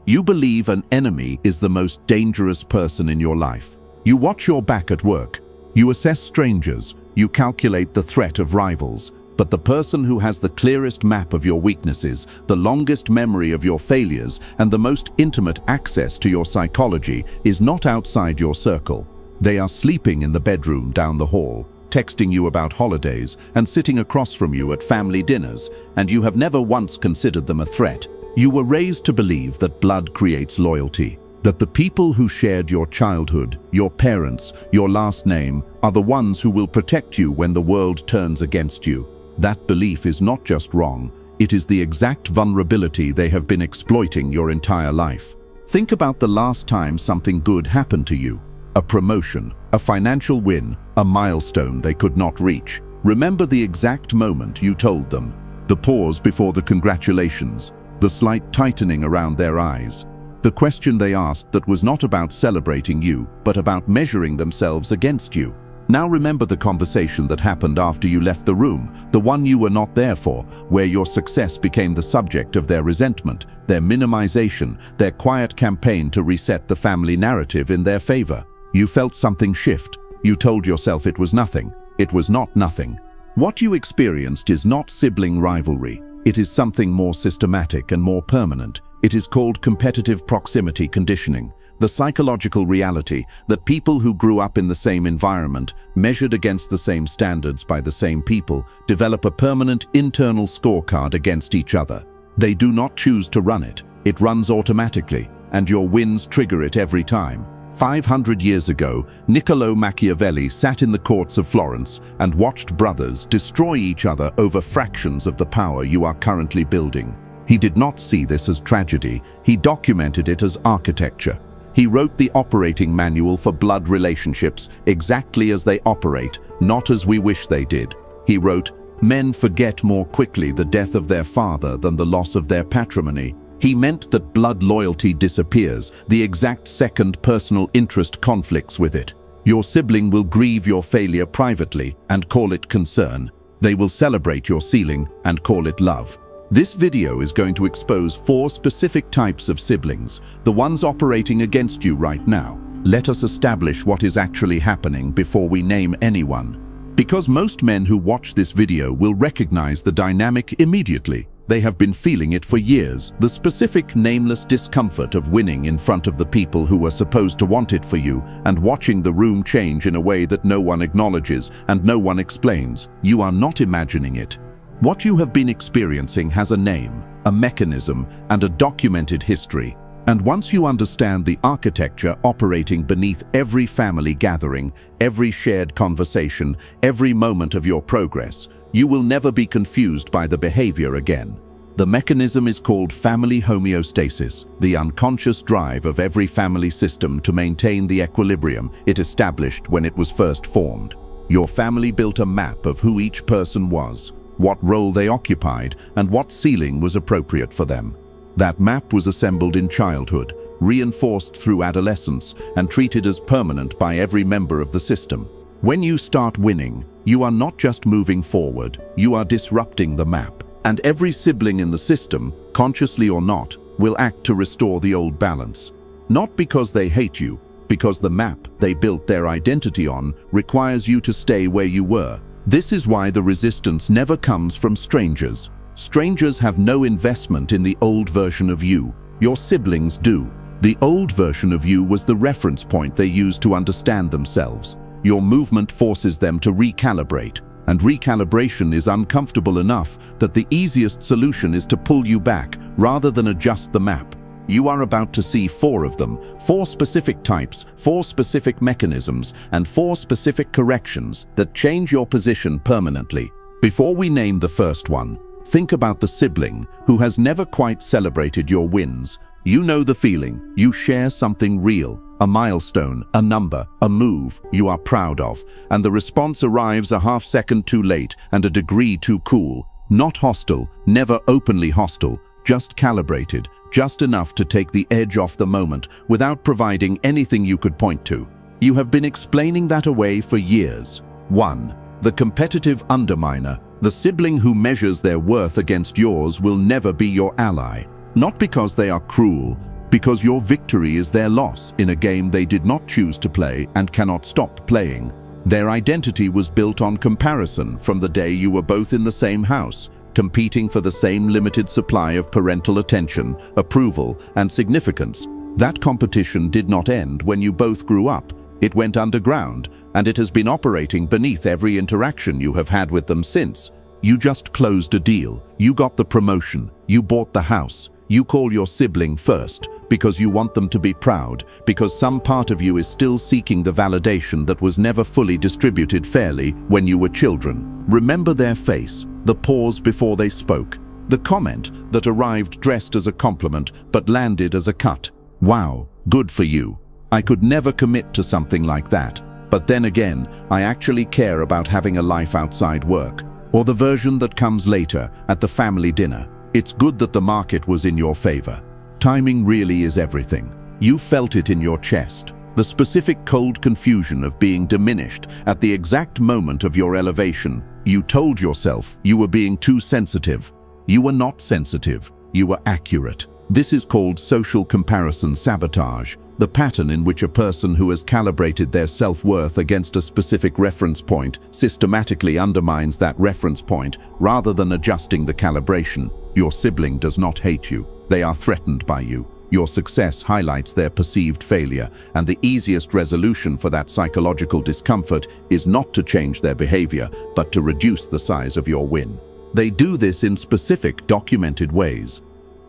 You believe an enemy is the most dangerous person in your life. You watch your back at work. You assess strangers. You calculate the threat of rivals. But the person who has the clearest map of your weaknesses, the longest memory of your failures, and the most intimate access to your psychology is not outside your circle. They are sleeping in the bedroom down the hall, texting you about holidays, and sitting across from you at family dinners, and you have never once considered them a threat. You were raised to believe that blood creates loyalty, that the people who shared your childhood, your parents, your last name, are the ones who will protect you when the world turns against you. That belief is not just wrong, it is the exact vulnerability they have been exploiting your entire life. Think about the last time something good happened to you. A promotion, a financial win, a milestone they could not reach. Remember the exact moment you told them. The pause before the congratulations, the slight tightening around their eyes. The question they asked that was not about celebrating you, but about measuring themselves against you. Now remember the conversation that happened after you left the room, the one you were not there for, where your success became the subject of their resentment, their minimization, their quiet campaign to reset the family narrative in their favor. You felt something shift. You told yourself it was nothing. It was not nothing. What you experienced is not sibling rivalry. It is something more systematic and more permanent. It is called competitive proximity conditioning. The psychological reality that people who grew up in the same environment, measured against the same standards by the same people, develop a permanent internal scorecard against each other. They do not choose to run it. It runs automatically, and your wins trigger it every time. 500 years ago, Niccolo Machiavelli sat in the courts of Florence and watched brothers destroy each other over fractions of the power you are currently building. He did not see this as tragedy. He documented it as architecture. He wrote the operating manual for blood relationships exactly as they operate, not as we wish they did. He wrote, "Men forget more quickly the death of their father than the loss of their patrimony." He meant that blood loyalty disappears the exact second personal interest conflicts with it. Your sibling will grieve your failure privately and call it concern. They will celebrate your ceiling and call it love. This video is going to expose 4 specific types of siblings, the ones operating against you right now. Let us establish what is actually happening before we name anyone. Because most men who watch this video will recognize the dynamic immediately. They have been feeling it for years, the specific nameless discomfort of winning in front of the people who were supposed to want it for you and watching the room change in a way that no one acknowledges and no one explains. You are not imagining it. What you have been experiencing has a name, a mechanism, and a documented history. And once you understand the architecture operating beneath every family gathering, every shared conversation, every moment of your progress, you will never be confused by the behavior again. The mechanism is called family homeostasis, the unconscious drive of every family system to maintain the equilibrium it established when it was first formed. Your family built a map of who each person was, what role they occupied, and what ceiling was appropriate for them. That map was assembled in childhood, reinforced through adolescence, and treated as permanent by every member of the system. When you start winning, you are not just moving forward, you are disrupting the map. And every sibling in the system, consciously or not, will act to restore the old balance. Not because they hate you, because the map they built their identity on requires you to stay where you were. This is why the resistance never comes from strangers. Strangers have no investment in the old version of you. Your siblings do. The old version of you was the reference point they used to understand themselves. Your movement forces them to recalibrate, and recalibration is uncomfortable enough that the easiest solution is to pull you back rather than adjust the map. You are about to see 4 of them, 4 specific types, 4 specific mechanisms, and 4 specific corrections that change your position permanently. Before we name the first one, think about the sibling who has never quite celebrated your wins. You know the feeling. You share something real, a milestone, a number, a move you are proud of, and the response arrives a half second too late and a degree too cool. Not hostile, never openly hostile, just calibrated, just enough to take the edge off the moment without providing anything you could point to. You have been explaining that away for years. 1. The competitive underminer. The sibling who measures their worth against yours will never be your ally. Not because they are cruel, because your victory is their loss in a game they did not choose to play and cannot stop playing. Their identity was built on comparison from the day you were both in the same house, competing for the same limited supply of parental attention, approval, and significance. That competition did not end when you both grew up. It went underground, and it has been operating beneath every interaction you have had with them since. You just closed a deal. You got the promotion. You bought the house. You call your sibling first, because you want them to be proud, because some part of you is still seeking the validation that was never fully distributed fairly when you were children. Remember their face, the pause before they spoke, the comment that arrived dressed as a compliment but landed as a cut. Wow, good for you. I could never commit to something like that. But then again, I actually care about having a life outside work, or the version that comes later at the family dinner. It's good that the market was in your favor. Timing really is everything. You felt it in your chest. The specific cold confusion of being diminished at the exact moment of your elevation. You told yourself you were being too sensitive. You were not sensitive. You were accurate. This is called social comparison sabotage, the pattern in which a person who has calibrated their self-worth against a specific reference point systematically undermines that reference point rather than adjusting the calibration. Your sibling does not hate you. They are threatened by you. Your success highlights their perceived failure, and the easiest resolution for that psychological discomfort is not to change their behavior, but to reduce the size of your win. They do this in specific, documented ways.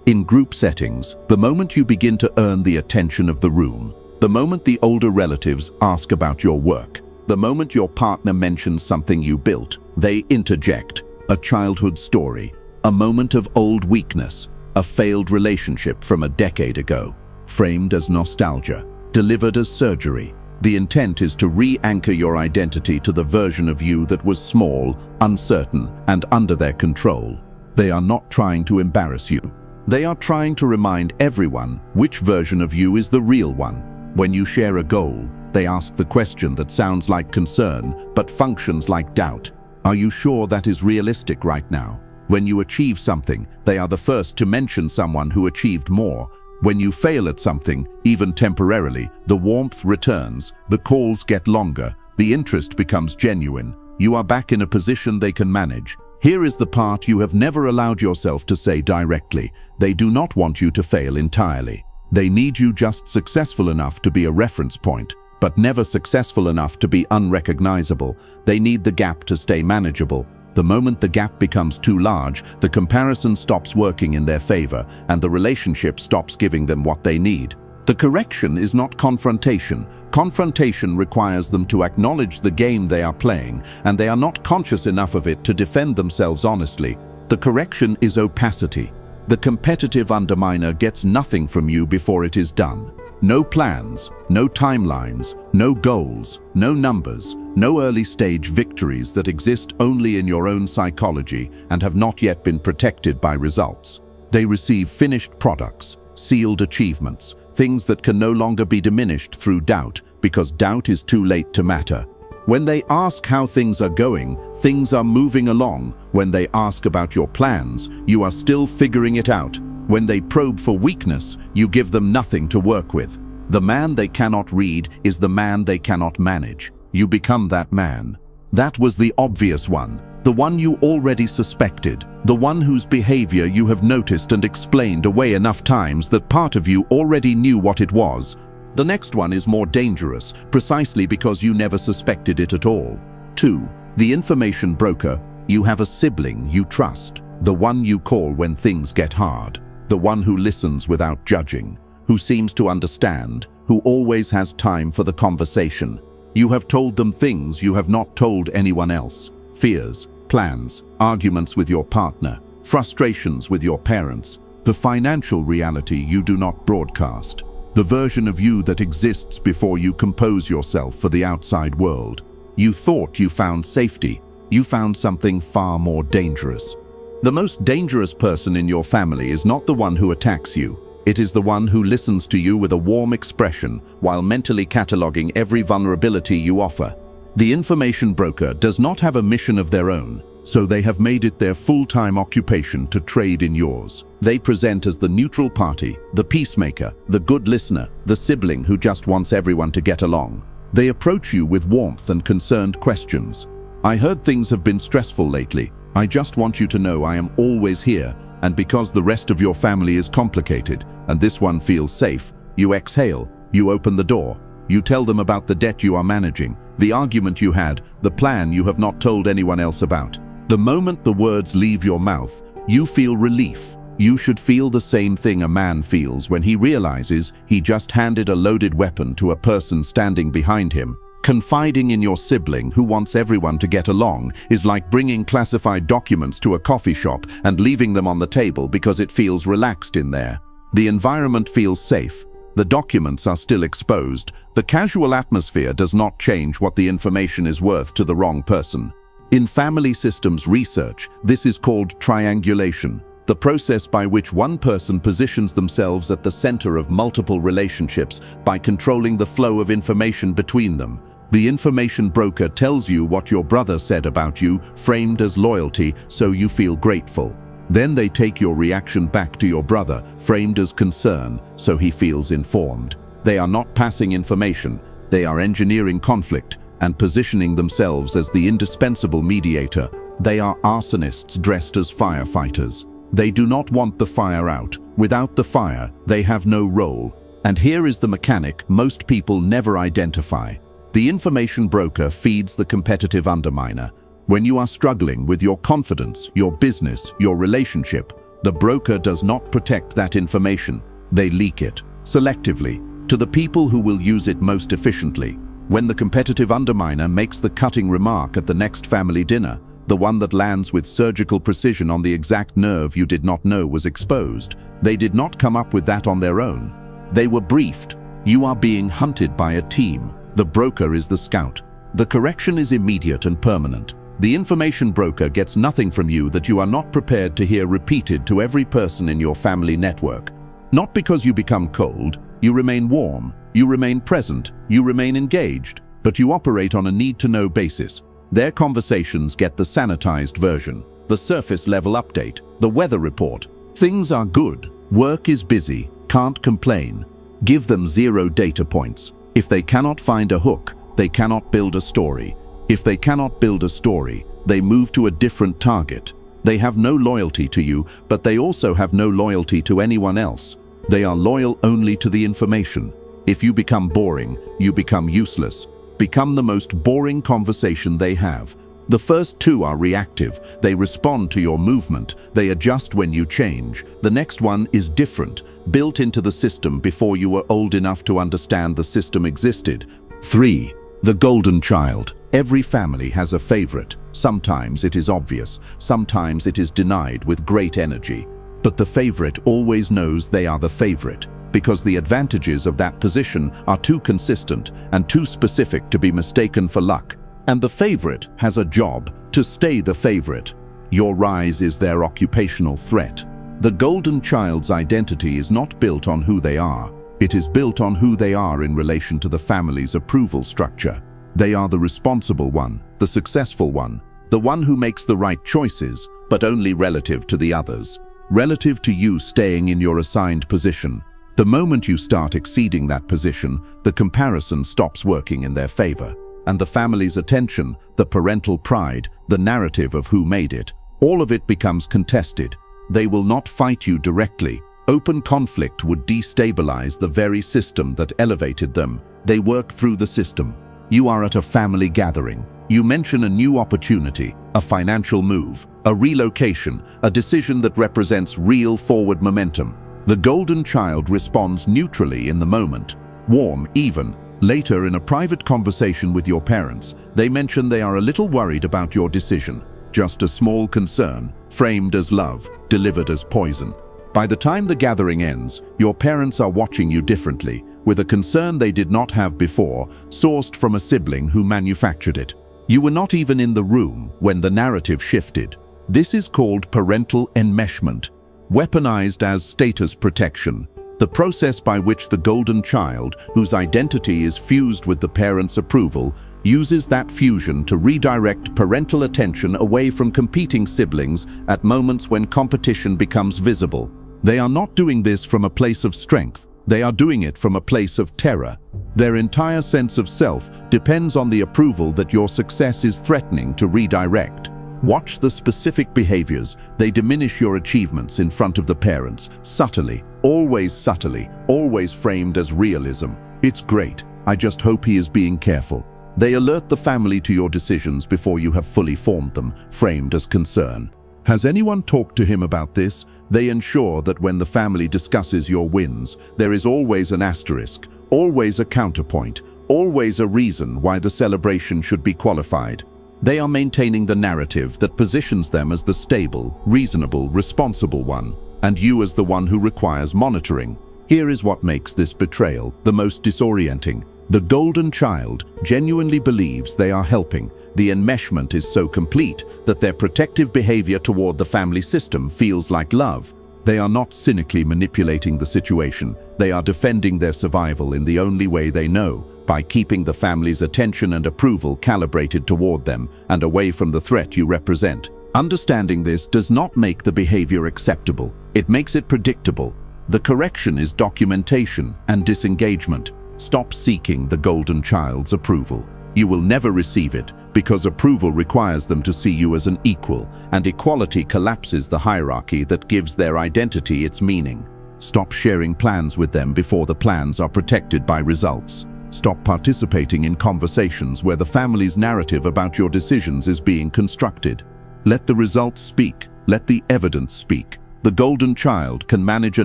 In group settings, the moment you begin to earn the attention of the room, the moment the older relatives ask about your work, the moment your partner mentions something you built, they interject a childhood story, a moment of old weakness, a failed relationship from a decade ago, framed as nostalgia, delivered as surgery. The intent is to re-anchor your identity to the version of you that was small, uncertain, and under their control. They are not trying to embarrass you. They are trying to remind everyone which version of you is the real one. When you share a goal, they ask the question that sounds like concern but functions like doubt. Are you sure that is realistic right now? When you achieve something, they are the first to mention someone who achieved more. When you fail at something, even temporarily, the warmth returns, the calls get longer, the interest becomes genuine. You are back in a position they can manage. Here is the part you have never allowed yourself to say directly. They do not want you to fail entirely. They need you just successful enough to be a reference point, but never successful enough to be unrecognizable. They need the gap to stay manageable. The moment the gap becomes too large, the comparison stops working in their favor, and the relationship stops giving them what they need. The correction is not confrontation. Confrontation requires them to acknowledge the game they are playing, and they are not conscious enough of it to defend themselves honestly. The correction is opacity. The competitive underminer gets nothing from you before it is done. No plans, no timelines, no goals, no numbers, no early-stage victories that exist only in your own psychology and have not yet been protected by results. They receive finished products, sealed achievements, things that can no longer be diminished through doubt, because doubt is too late to matter. When they ask how things are going, things are moving along. When they ask about your plans, you are still figuring it out. When they probe for weakness, you give them nothing to work with. The man they cannot read is the man they cannot manage. You become that man. That was the obvious one, the one you already suspected, the one whose behavior you have noticed and explained away enough times that part of you already knew what it was. The next one is more dangerous, precisely because you never suspected it at all. 2. The information broker. You have a sibling you trust, the one you call when things get hard, the one who listens without judging, who seems to understand, who always has time for the conversation. You have told them things you have not told anyone else. Fears, plans, arguments with your partner, frustrations with your parents, the financial reality you do not broadcast, the version of you that exists before you compose yourself for the outside world. You thought you found safety. You found something far more dangerous. The most dangerous person in your family is not the one who attacks you. It is the one who listens to you with a warm expression while mentally cataloging every vulnerability you offer. The information broker does not have a mission of their own. so they have made it their full-time occupation to trade in yours. They present as the neutral party, the peacemaker, the good listener, the sibling who just wants everyone to get along. They approach you with warmth and concerned questions. I heard things have been stressful lately. I just want you to know I am always here, and because the rest of your family is complicated, and this one feels safe, you exhale, you open the door, you tell them about the debt you are managing, the argument you had, the plan you have not told anyone else about. The moment the words leave your mouth, you feel relief. You should feel the same thing a man feels when he realizes he just handed a loaded weapon to a person standing behind him. Confiding in your sibling who wants everyone to get along is like bringing classified documents to a coffee shop and leaving them on the table because it feels relaxed in there. The environment feels safe. The documents are still exposed. The casual atmosphere does not change what the information is worth to the wrong person. In family systems research, this is called triangulation, the process by which one person positions themselves at the center of multiple relationships by controlling the flow of information between them. The information broker tells you what your brother said about you, framed as loyalty, so you feel grateful. Then they take your reaction back to your brother, framed as concern, so he feels informed. They are not passing information, they are engineering conflict and positioning themselves as the indispensable mediator. They are arsonists dressed as firefighters. They do not want the fire out. Without the fire, they have no role. And here is the mechanic most people never identify. The information broker feeds the competitive underminer. When you are struggling with your confidence, your business, your relationship, the broker does not protect that information. They leak it, selectively, to the people who will use it most efficiently. When the competitive underminer makes the cutting remark at the next family dinner, the one that lands with surgical precision on the exact nerve you did not know was exposed, they did not come up with that on their own. They were briefed. You are being hunted by a team. The broker is the scout. The correction is immediate and permanent. The information broker gets nothing from you that you are not prepared to hear repeated to every person in your family network. Not because you become cold, you remain warm, you remain present, you remain engaged, but you operate on a need-to-know basis. Their conversations get the sanitized version, the surface-level update, the weather report. Things are good, work is busy, can't complain. Give them 0 data points. If they cannot find a hook, they cannot build a story. If they cannot build a story, they move to a different target. They have no loyalty to you, but they also have no loyalty to anyone else. They are loyal only to the information. If you become boring, you become useless. Become the most boring conversation they have. The first 2 are reactive. They respond to your movement. They adjust when you change. The next one is different, built into the system before you were old enough to understand the system existed. 3. The golden child. Every family has a favorite. Sometimes it is obvious. Sometimes it is denied with great energy. But the favorite always knows they are the favorite, because the advantages of that position are too consistent and too specific to be mistaken for luck. And the favorite has a job to stay the favorite. Your rise is their occupational threat. The golden child's identity is not built on who they are. It is built on who they are in relation to the family's approval structure. They are the responsible one, the successful one, the one who makes the right choices, but only relative to the others. Relative to you staying in your assigned position. The moment you start exceeding that position, the comparison stops working in their favor. And the family's attention, the parental pride, the narrative of who made it, all of it becomes contested. They will not fight you directly. Open conflict would destabilize the very system that elevated them. They work through the system. You are at a family gathering. You mention a new opportunity, a financial move, a relocation, a decision that represents real forward momentum. The golden child responds neutrally in the moment, warm even. Later, in a private conversation with your parents, they mention they are a little worried about your decision. Just a small concern, framed as love, delivered as poison. By the time the gathering ends, your parents are watching you differently, with a concern they did not have before, sourced from a sibling who manufactured it. You were not even in the room when the narrative shifted. This is called parental enmeshment, weaponized as status protection. The process by which the golden child, whose identity is fused with the parent's approval, uses that fusion to redirect parental attention away from competing siblings at moments when competition becomes visible. They are not doing this from a place of strength. They are doing it from a place of terror. Their entire sense of self depends on the approval that your success is threatening to redirect. Watch the specific behaviors. They diminish your achievements in front of the parents, subtly, always framed as realism. It's great. I just hope he is being careful. They alert the family to your decisions before you have fully formed them, framed as concern. Has anyone talked to him about this? They ensure that when the family discusses your wins, there is always an asterisk, always a counterpoint, always a reason why the celebration should be qualified. They are maintaining the narrative that positions them as the stable, reasonable, responsible one, and you as the one who requires monitoring. Here is what makes this betrayal the most disorienting. The golden child genuinely believes they are helping. The enmeshment is so complete that their protective behavior toward the family system feels like love. They are not cynically manipulating the situation. They are defending their survival in the only way they know, by keeping the family's attention and approval calibrated toward them and away from the threat you represent. Understanding this does not make the behavior acceptable. It makes it predictable. The correction is documentation and disengagement. Stop seeking the golden child's approval. You will never receive it, because approval requires them to see you as an equal, and equality collapses the hierarchy that gives their identity its meaning. Stop sharing plans with them before the plans are protected by results. Stop participating in conversations where the family's narrative about your decisions is being constructed. Let the results speak. Let the evidence speak. The golden child can manage a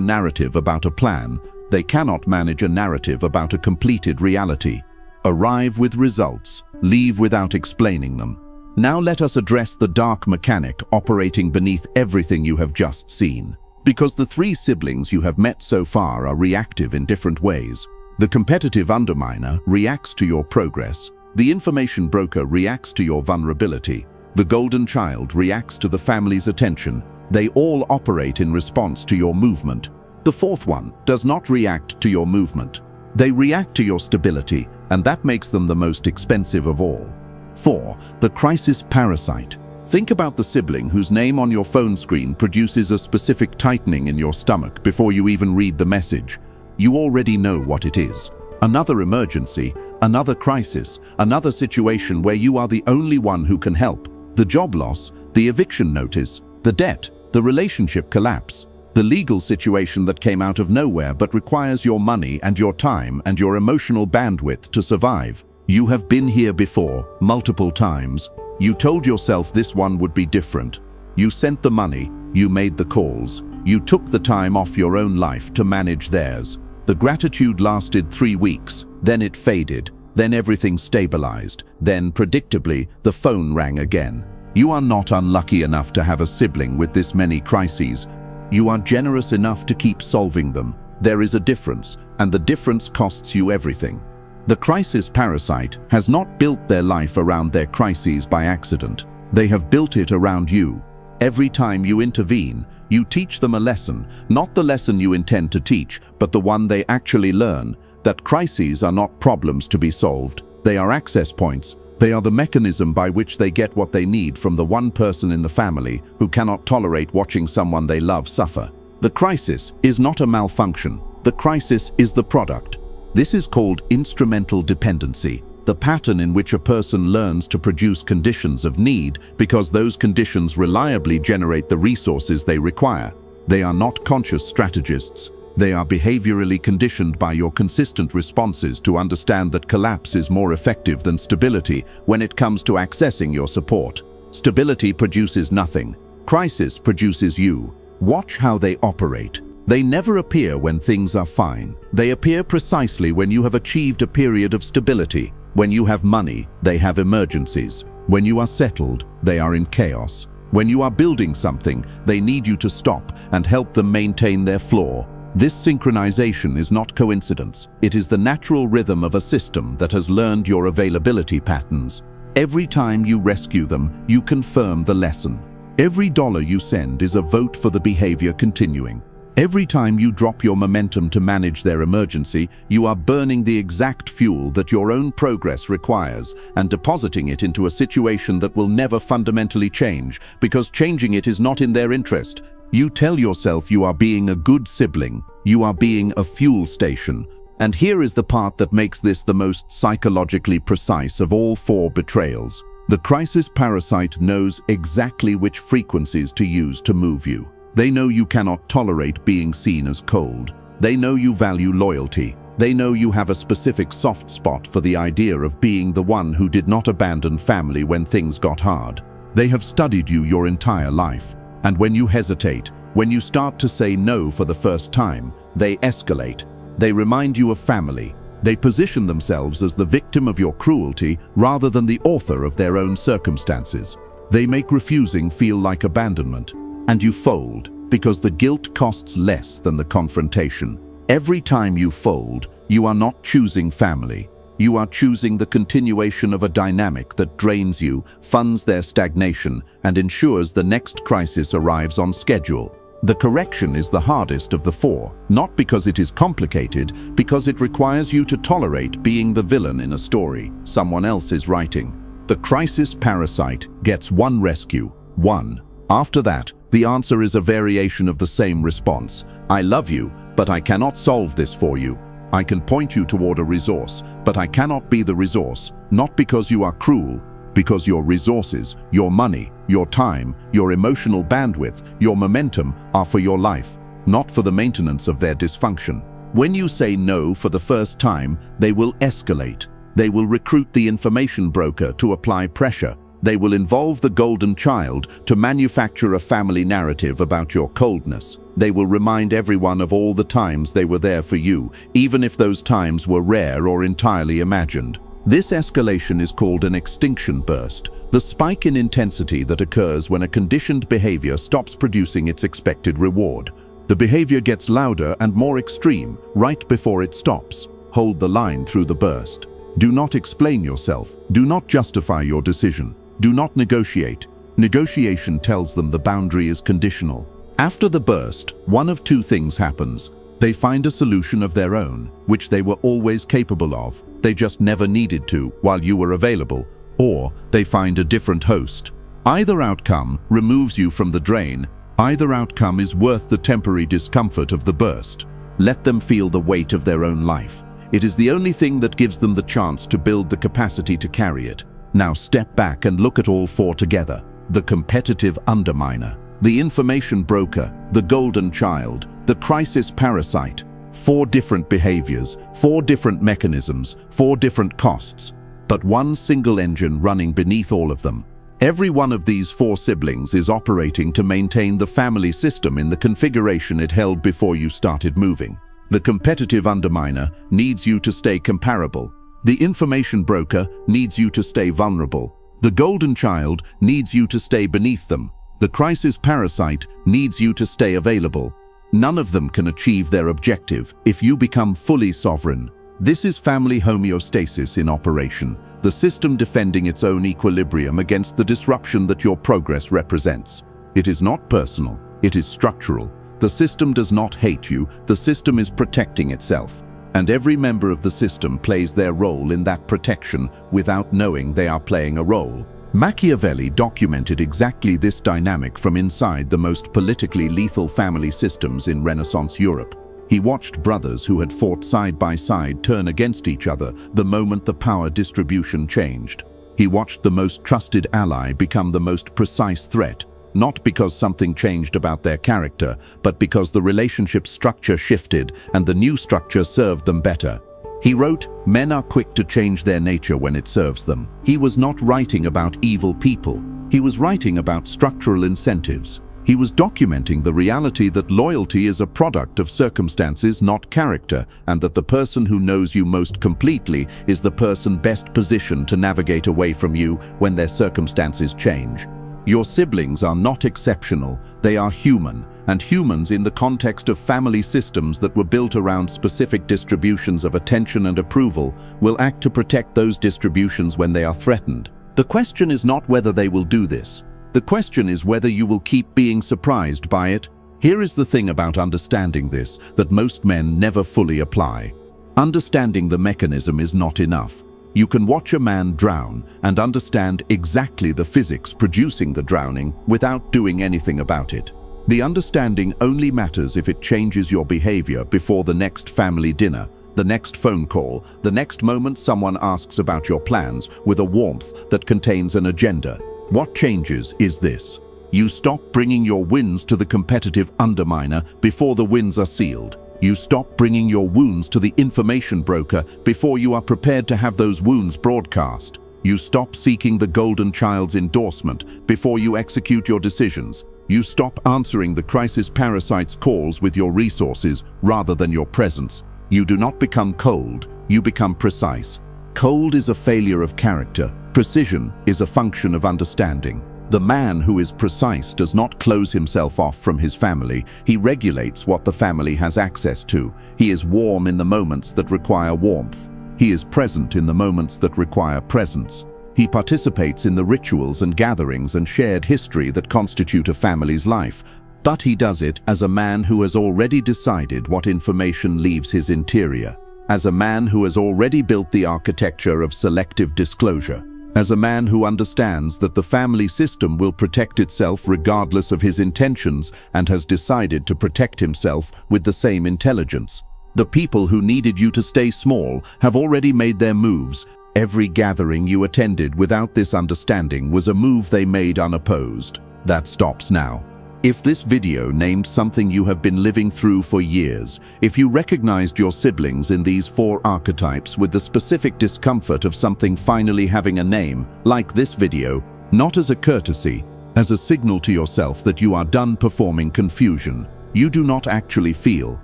narrative about a plan. They cannot manage a narrative about a completed reality. Arrive with results. Leave without explaining them. Now let us address the dark mechanic operating beneath everything you have just seen. Because the three siblings you have met so far are reactive in different ways. The competitive underminer reacts to your progress. The information broker reacts to your vulnerability. The golden child reacts to the family's attention. They all operate in response to your movement. The fourth one does not react to your movement. They react to your stability, and that makes them the most expensive of all. 4. The crisis parasite. Think about the sibling whose name on your phone screen produces a specific tightening in your stomach before you even read the message. You already know what it is. Another emergency, another crisis, another situation where you are the only one who can help. The job loss, the eviction notice, the debt, the relationship collapse. The legal situation that came out of nowhere but requires your money and your time and your emotional bandwidth to survive. You have been here before, multiple times. You told yourself this one would be different. You sent the money, you made the calls. You took the time off your own life to manage theirs. The gratitude lasted 3 weeks, then it faded, then everything stabilized, then, predictably, the phone rang again. You are not unlucky enough to have a sibling with this many crises. You are generous enough to keep solving them. There is a difference, and the difference costs you everything. The crisis parasite has not built their life around their crises by accident. They have built it around you. Every time you intervene, you teach them a lesson, not the lesson you intend to teach, but the one they actually learn, that crises are not problems to be solved. They are access points. They are the mechanism by which they get what they need from the one person in the family who cannot tolerate watching someone they love suffer. The crisis is not a malfunction. The crisis is the product. This is called instrumental dependency, the pattern in which a person learns to produce conditions of need because those conditions reliably generate the resources they require. They are not conscious strategists. They are behaviorally conditioned by your consistent responses to understand that collapse is more effective than stability when it comes to accessing your support. Stability produces nothing. Crisis produces you. Watch how they operate. They never appear when things are fine. They appear precisely when you have achieved a period of stability. When you have money, they have emergencies. When you are settled, they are in chaos. When you are building something, they need you to stop and help them maintain their floor. This synchronization is not coincidence. It is the natural rhythm of a system that has learned your availability patterns. Every time you rescue them, you confirm the lesson. Every dollar you send is a vote for the behavior continuing. Every time you drop your momentum to manage their emergency, you are burning the exact fuel that your own progress requires and depositing it into a situation that will never fundamentally change, because changing it is not in their interest. You tell yourself you are being a good sibling, you are being a fuel station. And here is the part that makes this the most psychologically precise of all 4 betrayals. The crisis parasite knows exactly which frequencies to use to move you. They know you cannot tolerate being seen as cold. They know you value loyalty. They know you have a specific soft spot for the idea of being the one who did not abandon family when things got hard. They have studied you your entire life. And when you hesitate, when you start to say no for the first time, they escalate. They remind you of family. They position themselves as the victim of your cruelty rather than the author of their own circumstances. They make refusing feel like abandonment. And you fold, because the guilt costs less than the confrontation. Every time you fold, you are not choosing family. You are choosing the continuation of a dynamic that drains you, funds their stagnation, and ensures the next crisis arrives on schedule. The correction is the hardest of the 4, not because it is complicated, because it requires you to tolerate being the villain in a story someone else is writing. The crisis parasite gets 1 rescue, 1. After that, the answer is a variation of the same response. I love you, but I cannot solve this for you. I can point you toward a resource, but I cannot be the resource, not because you are cruel, because your resources, your money, your time, your emotional bandwidth, your momentum are for your life, not for the maintenance of their dysfunction. When you say no for the first time, they will escalate. They will recruit the information broker to apply pressure. They will involve the golden child to manufacture a family narrative about your coldness. They will remind everyone of all the times they were there for you, even if those times were rare or entirely imagined. This escalation is called an extinction burst, the spike in intensity that occurs when a conditioned behavior stops producing its expected reward. The behavior gets louder and more extreme right before it stops. Hold the line through the burst. Do not explain yourself. Do not justify your decision. Do not negotiate. Negotiation tells them the boundary is conditional. After the burst, one of 2 things happens. They find a solution of their own, which they were always capable of. They just never needed to while you were available. Or they find a different host. Either outcome removes you from the drain. Either outcome is worth the temporary discomfort of the burst. Let them feel the weight of their own life. It is the only thing that gives them the chance to build the capacity to carry it. Now step back and look at all 4 together. The competitive underminer, the information broker, the golden child, the crisis parasite. 4 different behaviors, 4 different mechanisms, 4 different costs, but one single engine running beneath all of them. Every one of these 4 siblings is operating to maintain the family system in the configuration it held before you started moving. The competitive underminer needs you to stay comparable. The information broker needs you to stay vulnerable. The golden child needs you to stay beneath them. The crisis parasite needs you to stay available. None of them can achieve their objective if you become fully sovereign. This is family homeostasis in operation, the system defending its own equilibrium against the disruption that your progress represents. It is not personal, it is structural. The system does not hate you, the system is protecting itself. And every member of the system plays their role in that protection without knowing they are playing a role. Machiavelli documented exactly this dynamic from inside the most politically lethal family systems in Renaissance Europe. He watched brothers who had fought side by side turn against each other the moment the power distribution changed. He watched the most trusted ally become the most precise threat, not because something changed about their character, but because the relationship structure shifted and the new structure served them better. He wrote, "Men are quick to change their nature when it serves them." He was not writing about evil people. He was writing about structural incentives. He was documenting the reality that loyalty is a product of circumstances, not character, and that the person who knows you most completely is the person best positioned to navigate away from you when their circumstances change. Your siblings are not exceptional, they are human, and humans in the context of family systems that were built around specific distributions of attention and approval will act to protect those distributions when they are threatened. The question is not whether they will do this. The question is whether you will keep being surprised by it. Here is the thing about understanding this that most men never fully apply. Understanding the mechanism is not enough. You can watch a man drown and understand exactly the physics producing the drowning without doing anything about it. The understanding only matters if it changes your behavior before the next family dinner, the next phone call, the next moment someone asks about your plans with a warmth that contains an agenda. What changes is this. You stop bringing your wins to the competitive underminer before the wins are sealed. You stop bringing your wounds to the information broker before you are prepared to have those wounds broadcast. You stop seeking the golden child's endorsement before you execute your decisions. You stop answering the crisis parasite's calls with your resources rather than your presence. You do not become cold, you become precise. Cold is a failure of character. Precision is a function of understanding. The man who is precise does not close himself off from his family. He regulates what the family has access to. He is warm in the moments that require warmth. He is present in the moments that require presence. He participates in the rituals and gatherings and shared history that constitute a family's life. But he does it as a man who has already decided what information leaves his interior. As a man who has already built the architecture of selective disclosure. As a man who understands that the family system will protect itself regardless of his intentions and has decided to protect himself with the same intelligence. The people who needed you to stay small have already made their moves. Every gathering you attended without this understanding was a move they made unopposed. That stops now. If this video named something you have been living through for years, if you recognized your siblings in these 4 archetypes with the specific discomfort of something finally having a name, like this video, not as a courtesy, as a signal to yourself that you are done performing confusion, you do not actually feel.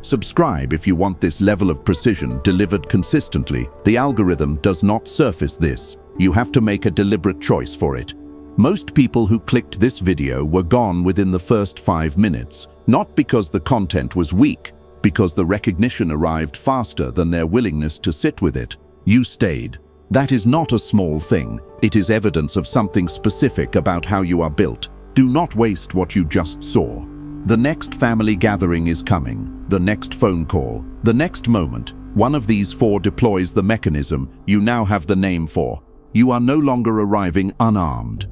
Subscribe if you want this level of precision delivered consistently. The algorithm does not surface this. You have to make a deliberate choice for it. Most people who clicked this video were gone within the first 5 minutes, not because the content was weak, because the recognition arrived faster than their willingness to sit with it. You stayed. That is not a small thing. It is evidence of something specific about how you are built. Do not waste what you just saw. The next family gathering is coming, the next phone call, the next moment. One of these 4 deploys the mechanism you now have the name for. You are no longer arriving unarmed.